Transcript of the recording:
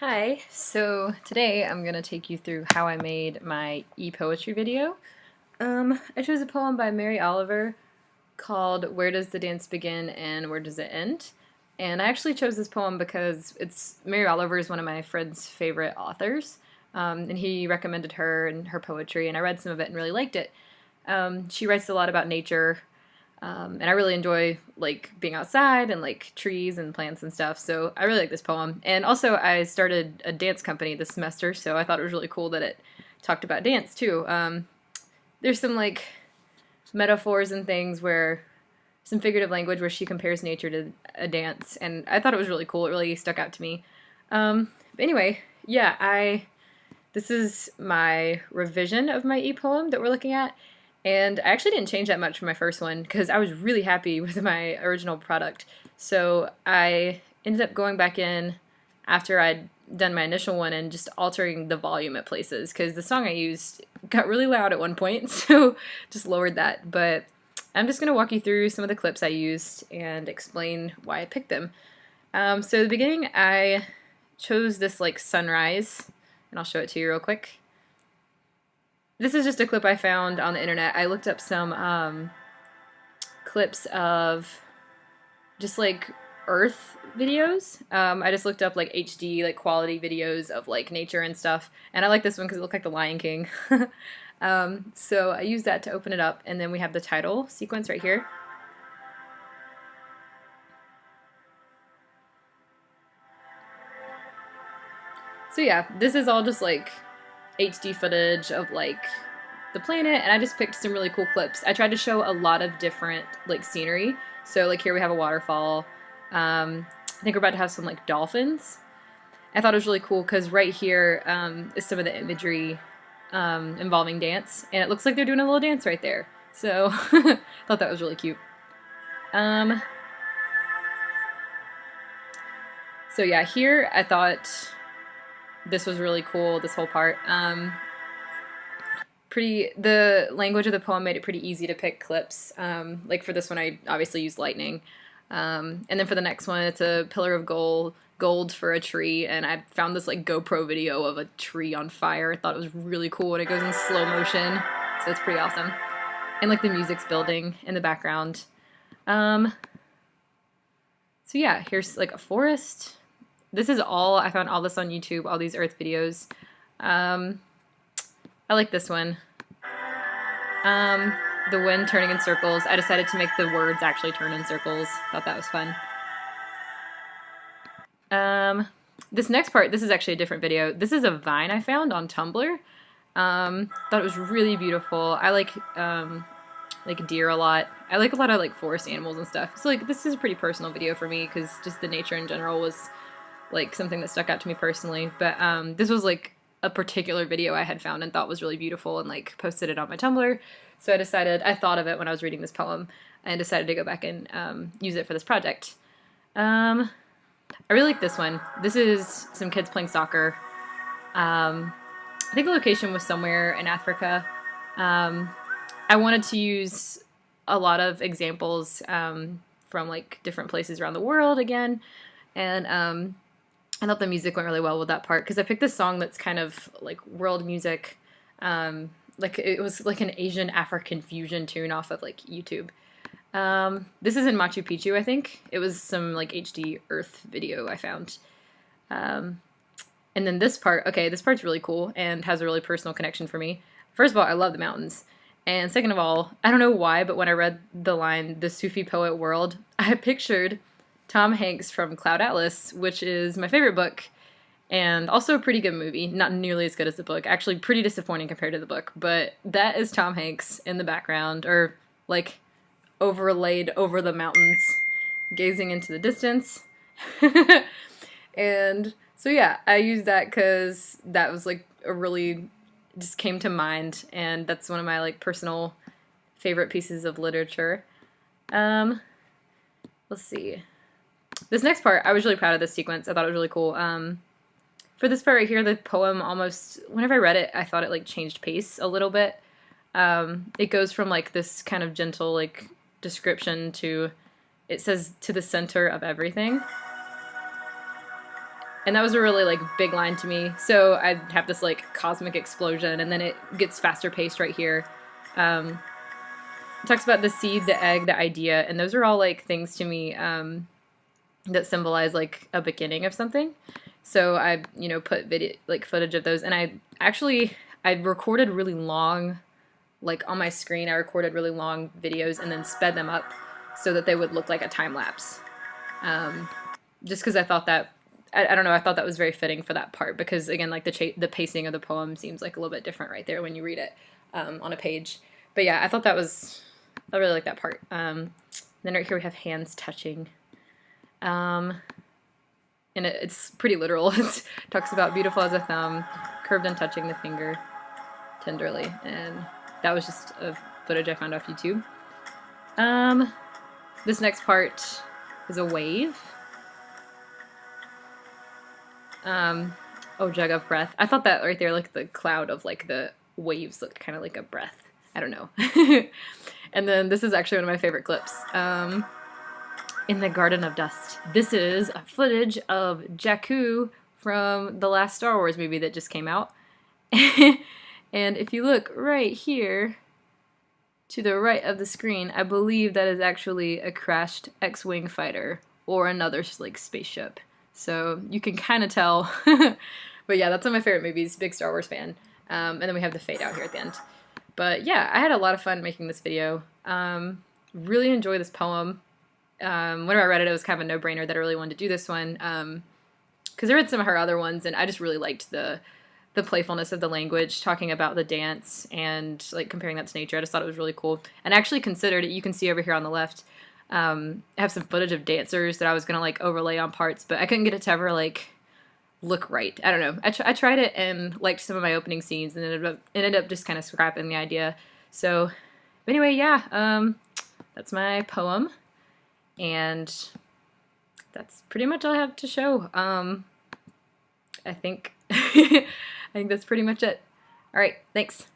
Hi, so today I'm going to take you through how I made my e-poetry video. I chose a poem by Mary Oliver called Where Does the Dance Begin and Where Does It End? And I actually chose this poem because Mary Oliver is one of my friend's favorite authors, and he recommended her and her poetry, and I read some of it and really liked it. She writes a lot about nature, and I really enjoy like being outside and like trees and plants and stuff. So I really like this poem. And also I started a dance company this semester, so I thought it was really cool that it talked about dance too. There's some like metaphors and things where some figurative language where she compares nature to a dance, and I thought it was really cool. It really stuck out to me. But anyway, yeah, I this is my revision of my e-poem that we're looking at. And I actually didn't change that much from my first one because I was really happy with my original product. So I ended up going back in after I'd done my initial one and just altering the volume at places because the song I used got really loud at one point, so just lowered that. But I'm just going to walk you through some of the clips I used and explain why I picked them. So at the beginning, I chose this like sunrise, and I'll show it to you real quick. This is just a clip I found on the internet. I looked up some clips of just like Earth videos. I just looked up like HD, like quality videos of like nature and stuff. And I like this one because it looked like the Lion King. So I used that to open it up, and then we have the title sequence right here. So yeah, this is all just like HD footage of like the planet, and I just picked some really cool clips. I tried to show a lot of different like scenery. So like here we have a waterfall. I think we're about to have some like dolphins. I thought it was really cool because right here is some of the imagery involving dance, and it looks like they're doing a little dance right there. So I thought that was really cute. So yeah, here I thought this was really cool, this whole part. The language of the poem made it pretty easy to pick clips. Like for this one, I obviously used lightning. And then for the next one, it's a pillar of gold for a tree, and I found this like GoPro video of a tree on fire. I thought it was really cool when it goes in slow motion, so it's pretty awesome. And like the music's building in the background. So yeah, here's like a forest. This is I found all this on YouTube, all these Earth videos. I like this one. The wind turning in circles. I decided to make the words actually turn in circles. Thought that was fun. This next part, this is actually a different video. This is a vine I found on Tumblr. Thought it was really beautiful. I like deer a lot. I like a lot of like forest animals and stuff. So like this is a pretty personal video for me because just the nature in general was like something that stuck out to me personally. But this was like a particular video I had found and thought was really beautiful and like posted it on my Tumblr. So I thought of it when I was reading this poem and decided to go back and use it for this project. I really like this one. This is some kids playing soccer. I think the location was somewhere in Africa. I wanted to use a lot of examples from like different places around the world again, and I thought the music went really well with that part because I picked this song that's kind of like world music, like it was like an Asian African fusion tune off of like YouTube. This is in Machu Picchu, I think. It was some like HD Earth video I found. And then this part, okay, this part's really cool and has a really personal connection for me. First of all, I love the mountains. And second of all, I don't know why, but when I read the line, the Sufi poet world, I pictured Tom Hanks from Cloud Atlas, which is my favorite book, and also a pretty good movie. Not nearly as good as the book. Actually, pretty disappointing compared to the book. But that is Tom Hanks in the background, or like overlaid over the mountains, gazing into the distance. And so yeah, I used that because that was like just came to mind, and that's one of my like personal favorite pieces of literature. Let's see. This next part, I was really proud of this sequence. I thought it was really cool. For this part right here, the poem almost, whenever I read it, I thought it like changed pace a little bit. It goes from like this kind of gentle like description to, it says to the center of everything. And that was a really like big line to me. So I have this like cosmic explosion, and then it gets faster paced right here. It talks about the seed, the egg, the idea, and those are all like things to me that symbolize like a beginning of something. So I, put video like footage of those, and I recorded really long, like on my screen. I recorded really long videos and then sped them up so that they would look like a time lapse. Just because I thought that I don't know, I thought that was very fitting for that part because again, like the pacing of the poem seems like a little bit different right there when you read it on a page. But yeah, I really like that part. Then right here we have hands touching. And it's pretty literal. It talks about beautiful as a thumb, curved and touching the finger tenderly. And that was just a footage I found off YouTube. This next part is a wave. Oh, jug of breath. I thought that right there, like the cloud of like the waves looked kind of like a breath. I don't know. And then this is actually one of my favorite clips. In the Garden of Dust. This is a footage of Jakku from the last Star Wars movie that just came out. And if you look right here, to the right of the screen, I believe that is actually a crashed X-Wing fighter or another like spaceship. So you can kind of tell. But yeah, that's one of my favorite movies. Big Star Wars fan. And then we have the fade out here at the end. But yeah, I had a lot of fun making this video. Really enjoy this poem. Whenever I read it, it was kind of a no-brainer that I really wanted to do this one. Because I read some of her other ones, and I just really liked the playfulness of the language, talking about the dance and like comparing that to nature. I just thought it was really cool. And I actually considered it. You can see over here on the left, I have some footage of dancers that I was gonna like overlay on parts, but I couldn't get it to ever like look right. I don't know. I tried it and liked some of my opening scenes, and ended up just kind of scrapping the idea. So anyway, yeah, that's my poem, and that's pretty much all I have to show. I think I think that's pretty much it. All right, thanks.